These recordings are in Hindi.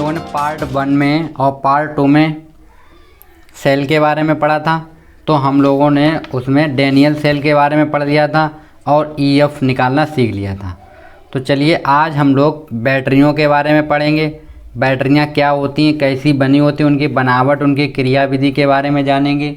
लोगों ने पार्ट 1 में और पार्ट 2 में सेल के बारे में पढ़ा था, तो हम लोगों ने उसमें डैनियल सेल के बारे में पढ़ लिया था और ईएफ निकालना सीख लिया था। तो चलिए आज हम लोग बैटरियों के बारे में पढ़ेंगे। बैटरियां क्या होती हैं, कैसी बनी होती हैं, उनकी बनावट, उनकी क्रियाविधि के बारे में जानेंगे।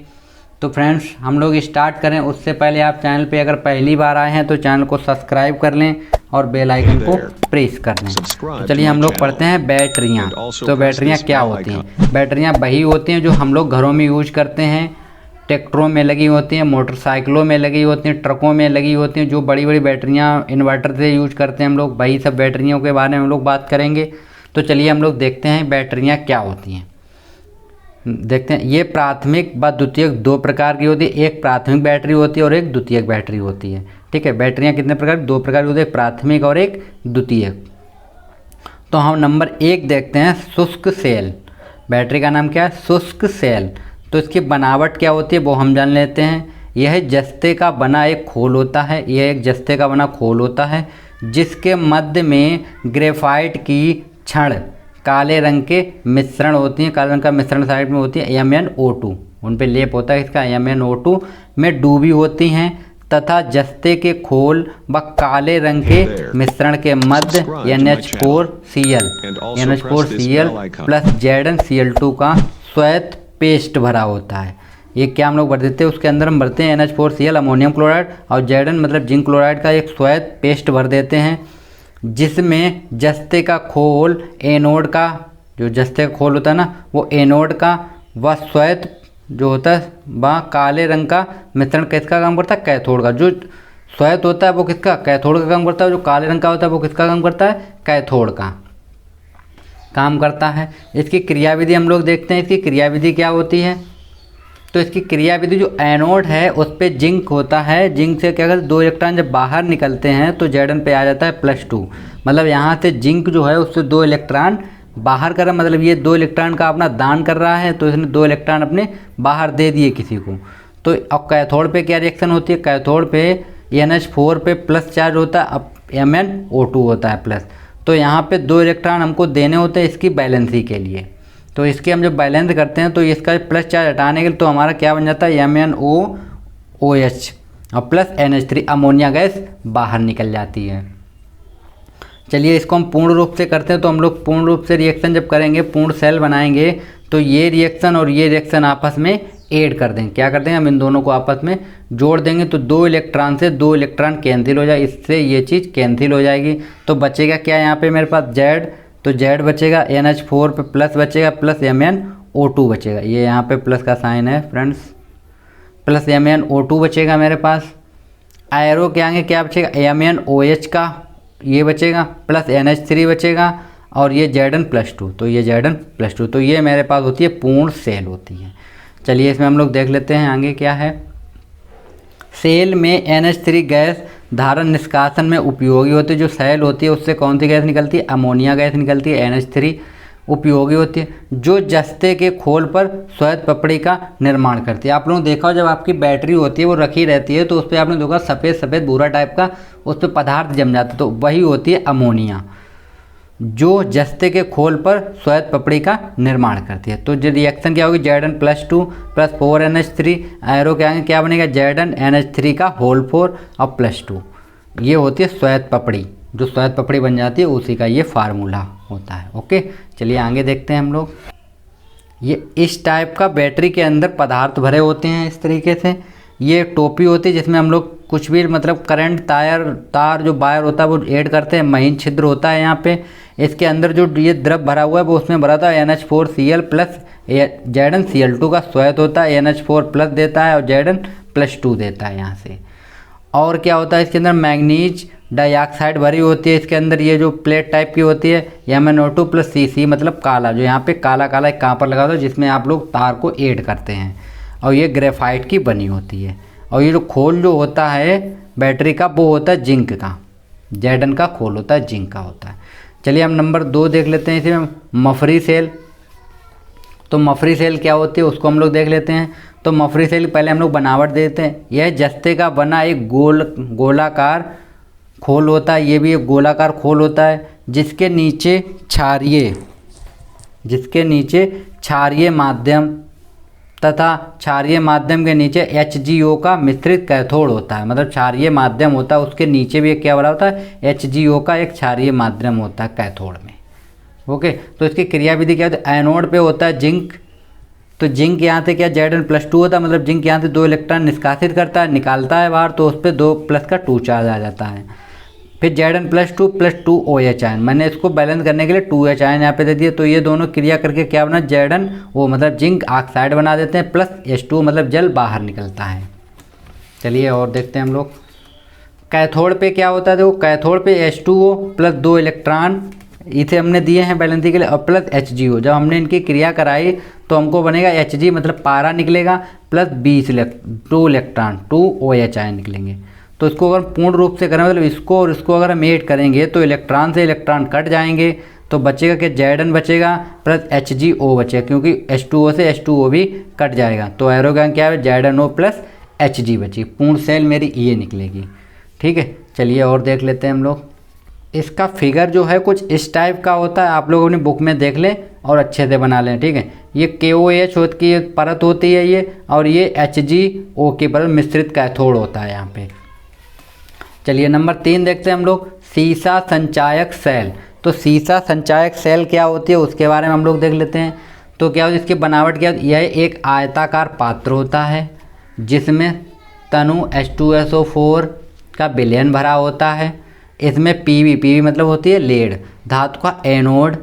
तो फ्रेंड्स हम लोग स्टार्ट करें उससे पहले आप चैनल पे अगर पहली बार आए हैं तो चैनल को सब्सक्राइब कर लें और बेल आइकन को प्रेस कर लें। तो चलिए हम लोग पढ़ते हैं बैटरियां। तो बैटरियां क्या होती हैं? बैटरियां वही होती हैं जो हम लोग घरों में यूज करते हैं, ट्रैक्टरों में लगी होती हैं, मोटरसाइकिलों में लगी होती हैं, ट्रकों में लगी होती हैं। जो बड़ी बड़ी बैटरियां इन्वर्टर से यूज करते हैं हम लोग, वही सब बैटरियों के बारे में हम लोग बात करेंगे। तो चलिए हम लोग देखते हैं बैटरियां क्या होती हैं। देखते हैं, ये प्राथमिक व द्वितीयक दो प्रकार की होती है। एक प्राथमिक बैटरी होती है और एक द्वितीयक बैटरी होती है। ठीक है, बैटरियां कितने प्रकार? दो प्रकार की होती है, प्राथमिक और एक द्वितीयक। तो हम नंबर 1 देखते हैं, शुष्क सेल। बैटरी का नाम क्या है? शुष्क सेल। तो इसकी बनावट क्या होती है वो हम जान लेते हैं। यह जस्ते का बना एक खोल होता है। यह एक जस्ते का बना खोल होता है जिसके मध्य में ग्रेफाइट की छड़ काले रंग के मिश्रण होती हैं। काले रंग का मिश्रण साइड में होती है MnO2, उन पे लेप होता है इसका। MnO2 में डूबी होती हैं तथा जस्ते के खोल व काले रंग के मिश्रण के मध्य NH4Cl प्लस ZnCl2 का श्वेत पेस्ट भरा होता है। ये क्या हम लोग भर देते हैं? उसके अंदर हम भरते हैं NH4Cl अमोनियम क्लोराइड और Zn मतलब जिंक क्लोराइड का एक श्वेत पेस्ट भर देते हैं, जिसमें जस्ते का खोल एनोड का, जो जस्ते का खोल होता है ना, वो एनोड का व श्वेत जो होता है वह काले रंग का मिश्रण किसका काम करता है? कैथोड का। जो श्वेत होता है वो किसका? कैथोड का काम करता है। जो काले रंग का होता है वो किसका काम करता है? कैथोड का काम करता है। इसकी क्रियाविधि हम लोग देखते हैं। इसकी क्रियाविधि क्या होती है? तो इसकी क्रियाविधि, जो एनोड है उस पर जिंक होता है। जिंक से क्या करते हैं? 2 इलेक्ट्रॉन जब बाहर निकलते हैं तो Zn पे आ जाता है +2। मतलब यहाँ से जिंक जो है उससे 2 इलेक्ट्रॉन बाहर कर रहा है, मतलब ये 2 इलेक्ट्रॉन का अपना दान कर रहा है, तो इसने 2 इलेक्ट्रॉन अपने बाहर दे दिए किसी को। तो अब कैथोड पे क्या रिएक्शन होती है? कैथोड पे NH4 पे प्लस चार्ज होता है, अब MnO2 होता है प्लस। तो यहाँ पे 2 इलेक्ट्रॉन हमको देने होते हैं इसकी बैलेंसी के लिए। तो इसके हम जब बैलेंस करते हैं तो इसका प्लस चार्ज हटाने के लिए तो हमारा क्या बन जाता है? MnOOH और प्लस NH3 अमोनिया गैस बाहर निकल जाती है। चलिए इसको हम पूर्ण रूप से करते हैं। तो हम लोग पूर्ण रूप से रिएक्शन जब करेंगे, पूर्ण सेल बनाएंगे, तो ये रिएक्शन और ये रिएक्शन आपस में ऐड कर देंगे। क्या कर देंगे? हम इन दोनों को आपस में जोड़ देंगे। तो 2 इलेक्ट्रॉन से 2 इलेक्ट्रॉन कैंसिल हो जाए, इससे ये चीज़ कैंसिल हो जाएगी। तो बचेगा क्या यहाँ पे मेरे पास? Z। तो Z बचेगा, NH4 पे प्लस बचेगा, प्लस MnO2 बचेगा। ये यहाँ पे प्लस का साइन है फ्रेंड्स, प्लस MnO2 बचेगा मेरे पास। एरो के आगे क्या बचेगा? MnOH का ये बचेगा, प्लस NH3 बचेगा और ये Zn+2। तो ये Zn+2, तो ये मेरे पास होती है पूर्ण सेल होती है। चलिए इसमें हम लोग देख लेते हैं आगे क्या है। सेल में NH3 गैस धारण निष्कासन में उपयोगी होती है। जो सेल होती है उससे कौन सी गैस निकलती है? अमोनिया गैस निकलती है, NH3 उपयोगी होती है, जो जस्ते के खोल पर श्वेत पपड़ी का निर्माण करती है। आप लोगों ने देखा हो जब आपकी बैटरी होती है वो रखी रहती है तो उस पर आपने देखा सफ़ेद सफ़ेद भूरा टाइप का उस पर पदार्थ जम जाता है, तो वही होती है अमोनिया, जो जस्ते के खोल पर श्वेत पपड़ी का निर्माण करती है। तो जो रिएक्शन क्या होगी? Zn+2 प्लस 4NH3, एरो के आगे क्या बनेगा? ZnNH3 का होल 4 और +2। ये होती है श्वेत पपड़ी, जो श्वेत पपड़ी बन जाती है उसी का ये फार्मूला होता है। ओके, चलिए आगे देखते हैं हम लोग। ये इस टाइप का बैटरी के अंदर पदार्थ भरे होते हैं इस तरीके से। ये टोपी होती है जिसमें हम लोग कुछ भी मतलब करंट तार जो वायर होता है वो ऐड करते हैं। महीन छिद्र होता है यहाँ पे। इसके अंदर जो ये द्रव भरा हुआ है वो उसमें भरा था NH4Cl प्लस ZnCl2 का श्वेत होता है। NH4 प्लस देता है और Zn+2 देता है यहाँ से। और क्या होता है इसके अंदर? मैग्नीज डाइऑक्साइड भरी होती है इसके अंदर। ये जो प्लेट टाइप की होती है MnO2 प्लस Cc मतलब काला, जो यहाँ पे काला काला एक कांपर लगा होता है जिसमें आप लोग तार को ऐड करते हैं, और ये ग्रेफाइट की बनी होती है। और ये जो खोल जो होता है बैटरी का वो होता है जिंक का। Zn का खोल होता है जिंक का होता है। चलिए हम नंबर 2 देख लेते हैं इसमें, मफरी सेल। तो मफरी सेल क्या होती है उसको हम लोग देख लेते हैं। तो मफरी सेल पहले हम लोग बनावट देते हैं। यह जस्ते का बना एक गोलाकार खोल होता है। ये भी एक गोलाकार खोल होता है जिसके नीचे क्षारीय जिसके नीचे क्षारीय माध्यम तथा क्षारीय माध्यम के नीचे HgO का मिश्रित कैथोड होता है। मतलब क्षारीय माध्यम होता है, उसके नीचे भी एक क्या बना होता है, HgO का एक क्षारीय माध्यम होता है कैथोड में। ओके, तो इसकी क्रियाविधि क्या होती है, एनोड पे होता है जिंक, तो जिंक यहाँ से क्या Zn+2 होता है, मतलब जिंक यहाँ से 2 इलेक्ट्रॉन निष्कासित करता है, निकालता है बाहर, तो उस पर 2+ का 2 चार्ज आ जाता है। फिर Zn+2 + 2OH आयन, मैंने इसको बैलेंस करने के लिए 2H आयन यहाँ पे दे दिया, तो ये दोनों क्रिया करके क्या बना, ZnO मतलब जिंक ऑक्साइड बना देते हैं, प्लस H2 मतलब जल बाहर निकलता है। चलिए और देखते हैं हम लोग कैथोड पे क्या होता है। देखो कैथोड पे H2O प्लस 2 इलेक्ट्रॉन इसे हमने दिए हैं बैलेंसिंग के लिए, और प्लस HgO। जब हमने इनकी क्रिया कराई तो हमको बनेगा Hg मतलब पारा निकलेगा, प्लस 2 इलेक्ट्रॉन 2OH आयन निकलेंगे। तो इसको अगर पूर्ण रूप से करें, मतलब इसको और इसको अगर हम ऐड करेंगे तो इलेक्ट्रॉन से इलेक्ट्रॉन कट जाएंगे, तो बचेगा कि Zn बचेगा प्लस HgO बचेगा, क्योंकि H2O से H2O भी कट जाएगा। तो एरो गैंग क्या है, ZnO प्लस Hg बची, पूर्ण सेल मेरी ये निकलेगी। ठीक है, चलिए और देख लेते हैं हम लोग। इसका फिगर जो है कुछ इस टाइप का होता है, आप लोग अपनी बुक में देख लें और अच्छे से बना लें। ठीक है, ये KOH की परत होती है ये, और ये HgO की परत मिश्रित कैथोड होता है यहाँ पे। चलिए नंबर 3 देखते हैं हम लोग, सीसा संचायक सेल। तो सीसा संचायक सेल क्या होती है उसके बारे में हम लोग देख लेते हैं। तो क्या होती है इसकी बनावट, क्या होती है, यह एक आयताकार पात्र होता है जिसमें तनु H2SO4 का विलयन भरा होता है। इसमें PB मतलब होती है लेड धातु का एनोड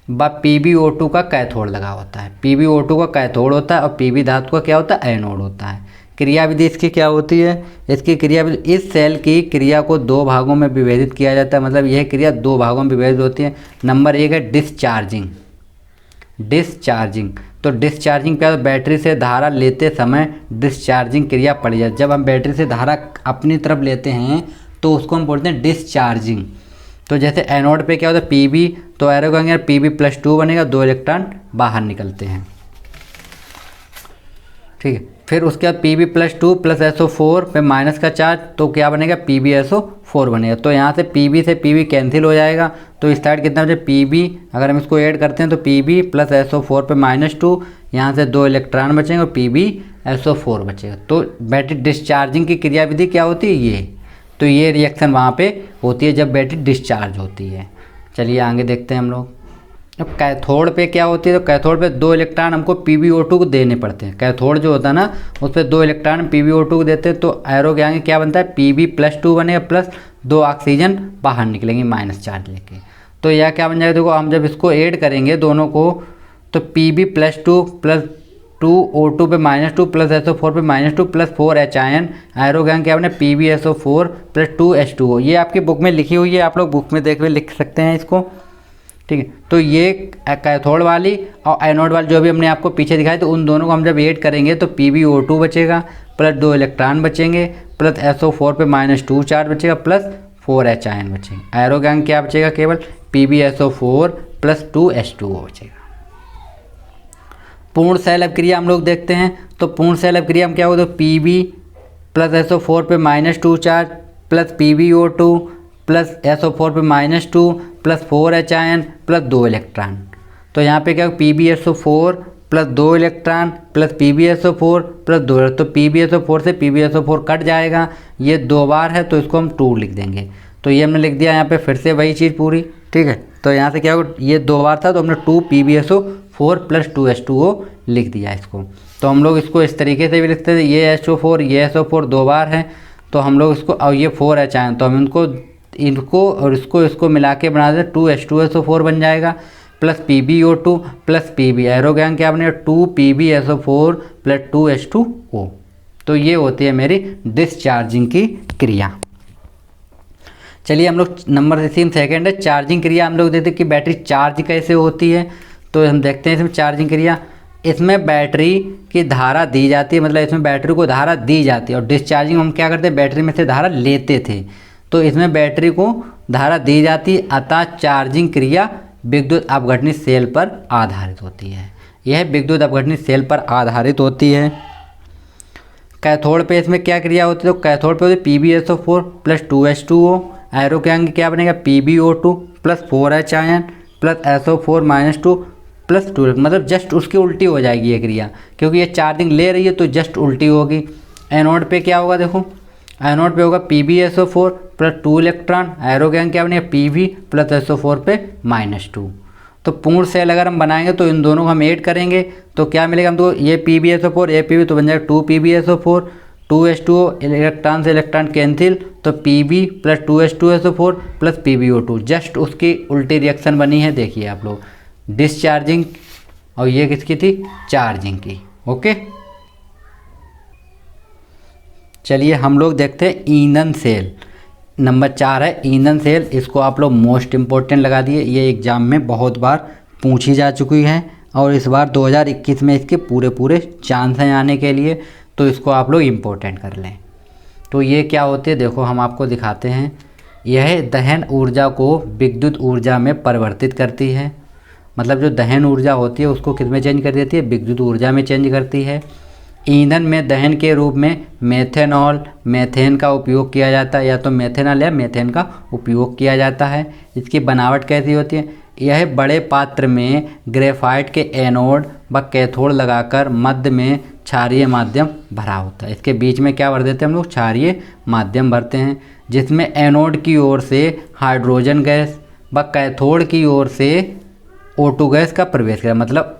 व PbO2 का कैथोड लगा होता है। PbO2 का कैथोड होता है और PB धातु का क्या होता है, एनोड होता है। क्रियाविधि इसकी क्या होती है, इसकी क्रियाविधि, इस सेल की क्रिया को 2 भागों में विभेदित किया जाता है। मतलब यह क्रिया 2 भागों में विभेदित होती है। नंबर 1 है डिस्चार्जिंग। तो डिस्चार्जिंग क्या, बैटरी से धारा लेते समय डिस्चार्जिंग क्रिया पड़ी जाती है। जब हम बैटरी से धारा अपनी तरफ लेते हैं तो उसको हम बोलते हैं डिस्चार्जिंग। तो जैसे एनोड पे क्या होता है PB, तो एरो कहेंगे PB+2 बनेगा, 2 इलेक्ट्रॉन बाहर निकलते हैं। ठीक है, फिर उसके बाद PB+2 प्लस SO4 पे माइनस का चार्ज, तो क्या बनेगा, PbSO4 बनेगा। तो यहाँ से PB से PB कैंसिल हो जाएगा, तो इस साइड कितना बचे PB, अगर हम इसको ऐड करते हैं तो PB प्लस SO4 पे -2, यहाँ से 2 इलेक्ट्रॉन बचेंगे और PbSO4 बचेगा। तो बैटरी डिस्चार्जिंग की क्रियाविधि क्या होती है ये, तो ये रिएक्शन वहाँ पे होती है जब बैटरी डिस्चार्ज होती है। चलिए आगे देखते हैं हम लोग। अब कैथोड पे क्या होती है, तो कैथोड पे 2 इलेक्ट्रॉन हमको PbO2 को देने पड़ते हैं। कैथोड जो होता है ना उस पर 2 इलेक्ट्रॉन PbO2 को देते हैं, तो एरो के आगे क्या बनता है, Pb+2 बनेगा, प्लस 2 ऑक्सीजन बाहर निकलेंगे माइनस चार्ज लेके। तो यह क्या बन जाएगा, देखो हम जब इसको ऐड करेंगे दोनों को, तो Pb+2 प्लस 2O2 पे -2 प्लस SO4 पे -2 plus 4H ion, arrow gang क्या बने PbSO4 प्लस 2H2O। ये आपकी बुक में लिखी हुई है, आप लोग बुक में देख के लिख सकते हैं इसको। ठीक है, तो ये कैथोड वाली और एनोड वाली जो भी हमने आपको पीछे दिखाई, तो उन दोनों को हम जब ऐड करेंगे तो PbO2 बचेगा, प्लस 2 इलेक्ट्रॉन बचेंगे, प्लस SO4 पे -2 चार्ज बचेगा, प्लस 4H आयन बचेगा। एरो गैंग क्या बचेगा, केवल PbSO4 प्लस 2H2O बचेगा। पूर्ण सेल अपक्रिया हम लोग देखते हैं। तो पूर्ण सेल अपक्रिया में क्या होगा, तो PB प्लस SO4 पे -2 charge plus PbO2 plus SO4 पे -2 plus 4H ion plus 2 electron. तो यहाँ पे क्या होगा, PbSO4 plus 2 electron plus PbSO4 plus 2, तो PbSO4 से PbSO4 कट जाएगा, ये 2 बार है तो इसको हम 2 लिख देंगे। तो ये हमने लिख दिया यहाँ पे, फिर से वही चीज़ पूरी। ठीक है, तो यहाँ से क्या होगा, ये 2 बार था तो हमने 2 PbSO4 प्लस 2H2O लिख दिया इसको। तो हम लोग इसको इस तरीके से भी लिखते थे, ये SO4 ये SO4 2 बार है, तो हम लोग इसको, और ये 4H आयन, तो हम इनको और इसको मिला के बना दें 2H2SO4 बन जाएगा, plus PbO2 plus PB, arrow gang क्या बनेगा 2 PbSO4 प्लस 2H2O। तो ये होती है मेरी डिस्चार्जिंग की क्रिया। चलिए हम लोग नंबर 3 सेकेंड है चार्जिंग क्रिया। हम लोग देखते हैं कि बैटरी चार्ज कैसे होती है, तो हम देखते हैं इसमें चार्जिंग क्रिया। इसमें बैटरी की धारा दी जाती है, मतलब इसमें बैटरी को धारा दी जाती है, और डिस्चार्जिंग हम क्या करते हैं, बैटरी में से धारा लेते थे। तो इसमें बैटरी को धारा दी जाती है, अतः चार्जिंग क्रिया विद्युत अपघटनी सेल पर आधारित होती है। यह विद्युत अपघटनी सेल पर आधारित होती है। कैथोड पे इसमें क्या क्रिया होती है, तो कैथोड पे होती है PbSO4 प्लस 2H2O, एरो के आगे क्या बनेगा PbO2 plus 4H ion plus SO4 -2 plus 2, मतलब जस्ट उसकी उल्टी हो जाएगी ये क्रिया, क्योंकि ये चार्जिंग ले रही है तो जस्ट उल्टी होगी। एनोड पे क्या होगा, देखो एनोड पे होगा PbSO4 plus 2 electron, arrow gang क्या बनेगा Pb प्लस SO4 पे -2। तो पूर्ण सेल अगर हम बनाएंगे तो इन दोनों को हम ऐड करेंगे तो क्या मिलेगा हमको, ये PbSO4 ये Pb तो बन जाएगा 2 PbSO4, 2H2O, इलेक्ट्रॉन से इलेक्ट्रॉन कैंसिल, तो Pb plus 2H2SO4 plus PbO2, just उसकी उल्टी रिएक्शन बनी है। देखिए आप लोग, डिस्चार्जिंग और ये किसकी थी, चार्जिंग की। ओके, चलिए हम लोग देखते हैं ईंधन सेल। नंबर 4 है ईंधन सेल। इसको आप लोग मोस्ट इम्पोर्टेंट लगा दिए, ये एग्ज़ाम में बहुत बार पूछी जा चुकी है और इस बार 2021 में इसके पूरे चांस हैं आने के लिए, तो इसको आप लोग इम्पोर्टेंट कर लें। तो ये क्या होती है, देखो हम आपको दिखाते हैं। यह दहन ऊर्जा को विद्युत ऊर्जा में परिवर्तित करती है, मतलब जो दहन ऊर्जा होती है उसको किस में चेंज कर देती है, विद्युत ऊर्जा में चेंज करती है। ईंधन में दहन के रूप में मेथेनॉल, मेथेन का उपयोग किया जाता है, या तो मेथेनॉल या मेथेन का उपयोग किया जाता है। इसकी बनावट कैसी होती है, यह बड़े पात्र में ग्रेफाइट के एनोड व कैथोड लगाकर मध्य में क्षारीय माध्यम भरा होता है। इसके बीच में क्या भर देते हैं हम लोग, क्षारीय माध्यम भरते हैं, जिसमें एनोड की ओर से हाइड्रोजन गैस व कैथोड की ओर से O2 गैस का प्रवेश करें। मतलब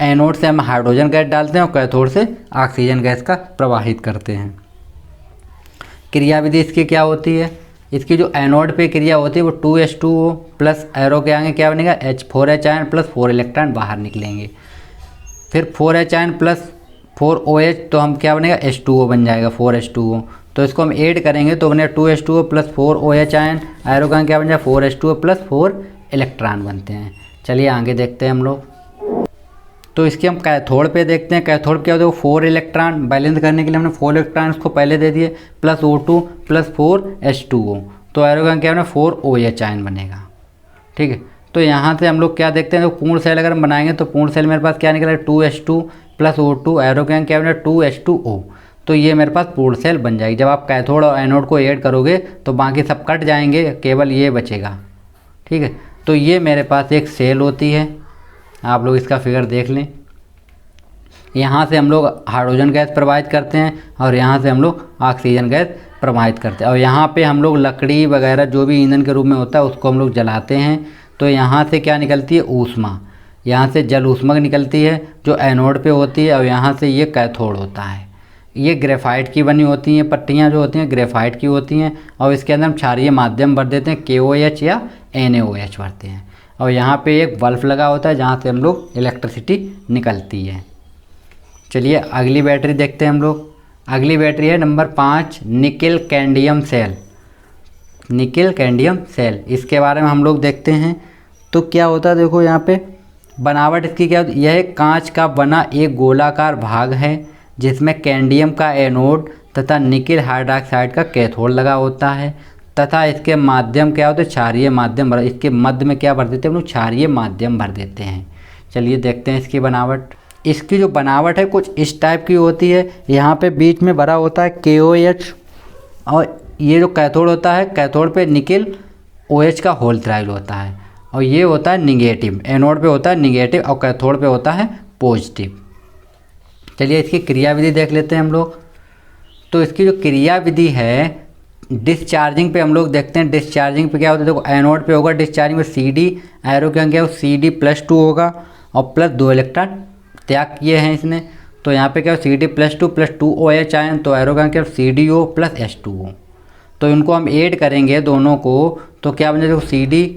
एनोड से हम हाइड्रोजन गैस डालते हैं और कैथोड से ऑक्सीजन गैस का प्रवाहित करते हैं। क्रियाविधि इसकी क्या होती है, इसकी जो एनोड पे क्रिया होती है वो 2H2O प्लस एरो के आगे क्या बनेगा, H4H आयन प्लस 4 इलेक्ट्रॉन बाहर निकलेंगे। फिर 4H आयन प्लस 4OH, तो हम क्या बनेगा, H2O बन जाएगा 4H2O। तो इसको हम ऐड करेंगे तो बनेगा 2H2O plus 4OH ion, arrow का क्या बन जाएगा 4H2O प्लस 4 इलेक्ट्रॉन बनते हैं। चलिए आगे देखते हैं हम लोग। तो इसके हम कैथोड पे देखते हैं। कैथोड क्या होता है, 4 इलेक्ट्रॉन बैलेंस करने के लिए हमने 4 इलेक्ट्रॉन उसको पहले दे दिए, प्लस O2 प्लस 4H2O, तो एरो का क्या बना 4OH आयन बनेगा। ठीक है, तो यहाँ से हम लोग क्या देखते हैं, तो पूर्ण सेल अगर हम बनाएंगे तो पूर्ण सेल मेरे पास क्या निकला, 2H2 प्लस O2, एरो का क्या बना 2H2O, तो ये मेरे पास पूर्ण सेल बन जाएगी। जब आप कैथोड और एनोड को ऐड करोगे तो बाकी सब कट जाएंगे, केवल ये बचेगा। ठीक है, तो ये मेरे पास एक सेल होती है, आप लोग इसका फिगर देख लें। यहाँ से हम लोग हाइड्रोजन गैस प्रवाहित करते हैं और यहाँ से हम लोग ऑक्सीजन गैस प्रवाहित करते हैं, और यहाँ पे हम लोग लकड़ी वगैरह जो भी ईंधन के रूप में होता है उसको हम लोग जलाते हैं। तो यहाँ से क्या निकलती है, ऊष्मा, यहाँ से जल ऊष्मा निकलती है जो एनोड पे होती है, और यहाँ से ये कैथोड होता है। ये ग्रेफाइट की बनी होती हैं, पट्टियाँ जो होती हैं ग्रेफाइट की होती हैं, और इसके अंदर हम क्षारीय माध्यम भर देते हैं, KOH या NaOH भरते हैं। और यहाँ पे एक बल्ब लगा होता है जहाँ से हम लोग इलेक्ट्रिसिटी निकलती है। चलिए अगली बैटरी देखते हैं हम लोग। अगली बैटरी है number 5, nickel cadmium cell. Nickel cadmium cell, इसके बारे में हम लोग देखते हैं। तो क्या होता है, देखो यहाँ पे बनावट इसकी क्या होती है, यह कांच का बना एक गोलाकार भाग है जिसमें कैडमियम का एनोड तथा निकेल हाइड्रॉक्साइड का कैथोड लगा होता है, तथा इसके माध्यम क्या होते हैं, क्षारीय माध्यम भर, इसके मध्य में क्या भर देते हैं हम लोग, क्षारीय माध्यम भर देते हैं। चलिए देखते हैं इसकी बनावट। इसकी जो बनावट है कुछ इस टाइप की होती है, यहाँ पे बीच में भरा होता है KOH, और ये जो कैथोड होता है, कैथोड पे निकेल OH का होल ट्रायल होता है, और ये होता है निगेटिव, एनोड पे होता है निगेटिव और कैथोड पे होता है पॉजिटिव। चलिए इसकी क्रियाविधि देख लेते हैं हम लोग। तो इसकी जो क्रियाविधि है डिस्चार्जिंग पे हम लोग देखते हैं। डिस्चार्जिंग पे क्या होता है, देखो एनोड पे होगा डिस्चार्जिंग में CD, एरो क्या क्या CD प्लस 2 होगा और प्लस 2 इलेक्ट्रॉन त्याग किए हैं इसने, तो यहाँ पे क्या CD plus 2 plus 2OH ion, तो एरो का क्या CDO प्लस H2O, तो इनको हम ऐड करेंगे दोनों को तो क्या बन जाएगा, CD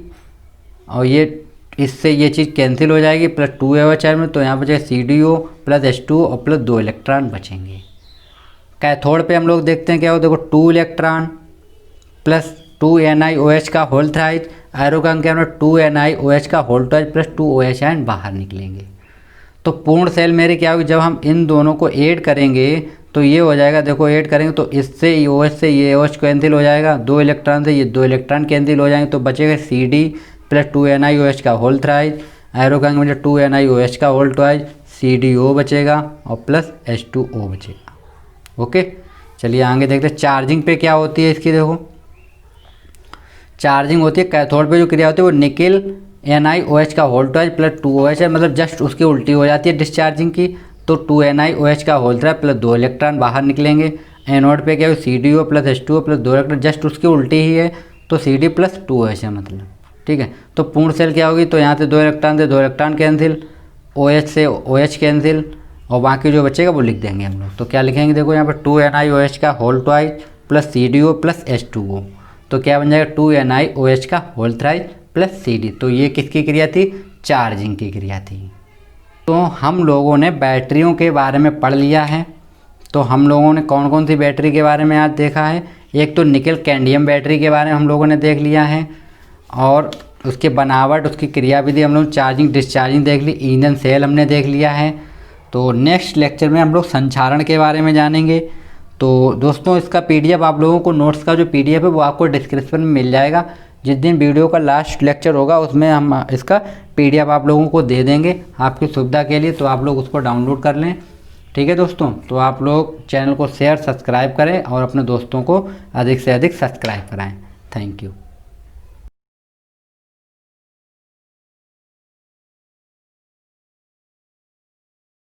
और ये इससे ये चीज़ कैंसिल हो जाएगी, प्लस 2OH आयन में, तो यहाँ पर CDO प्लस H2O और प्लस 2 इलेक्ट्रॉन बचेंगे। कैथोड पे हम लोग देखते हैं क्या हो, देखो 2 इलेक्ट्रॉन प्लस 2 NiOH का होल थ्राइज, एरो का क्या 2 NiOH का whole twice plus 2 OH ion बाहर निकलेंगे। तो पूर्ण सेल मेरी क्या होगी, जब हम इन दोनों को ऐड करेंगे तो ये हो जाएगा, देखो ऐड करेंगे तो इससे OH से ये OH कैंसिल हो जाएगा, 2 इलेक्ट्रॉन से ये 2 इलेक्ट्रॉन कैंसिल हो जाएंगे, तो बचेगा CD प्लस 2 NiOH का होल थ्राइज, एरो का 2 NiOH का होल ट्वाइज, CDO बचेगा और प्लस H2O बचेगा। ओके, चलिए आगे देखते हैं चार्जिंग पे क्या होती है इसकी। देखो चार्जिंग होती है कैथोड पे जो क्रिया होती है वो निकेल NiOH का होल ट्वाइस प्लस 2OH है, मतलब जस्ट उसकी उल्टी हो जाती है डिस्चार्जिंग की, तो 2NiOH का होल ट्राइस प्लस 2 इलेक्ट्रॉन बाहर निकलेंगे। एनोड पे क्या है CDO plus H2O plus 2 electron, just उसकी उल्टी ही है, तो CD प्लस 2OH है मतलब, ठीक है। तो पूर्ण सेल क्या होगी, तो यहाँ से 2 इलेक्ट्रॉन से 2 इलेक्ट्रॉन कैंसिल, OH से OH कैंसिल, और बाकी जो बचेगा वो लिख देंगे हम लोग। तो क्या लिखेंगे, देखो यहाँ पर 2NiOH का whole twice plus CDO plus H2O, तो क्या बन जाएगा 2NiOH का होल थ्राइस प्लस CD। तो ये किसकी क्रिया थी, चार्जिंग की क्रिया थी। तो हम लोगों ने बैटरियों के बारे में पढ़ लिया है। तो हम लोगों ने कौन कौन सी बैटरी के बारे में आज देखा है, एक तो निकल कैडमियम बैटरी के बारे में हम लोगों ने देख लिया है, और उसके बनावट, उसकी क्रियाविधि हम लोग चार्जिंग डिस्चार्जिंग देख ली, ईंधन सेल हमने देख लिया है। तो नेक्स्ट लेक्चर में हम लोग संचारण के बारे में जानेंगे। तो दोस्तों इसका PDF आप लोगों को, नोट्स का जो PDF है वो आपको डिस्क्रिप्शन में मिल जाएगा। जिस दिन वीडियो का लास्ट लेक्चर होगा उसमें हम इसका PDF आप लोगों को दे देंगे आपकी सुविधा के लिए, तो आप लोग उसको डाउनलोड कर लें, ठीक है दोस्तों। तो आप लोग चैनल को शेयर सब्सक्राइब करें और अपने दोस्तों को अधिक से अधिक सब्सक्राइब कराएं। Thank you.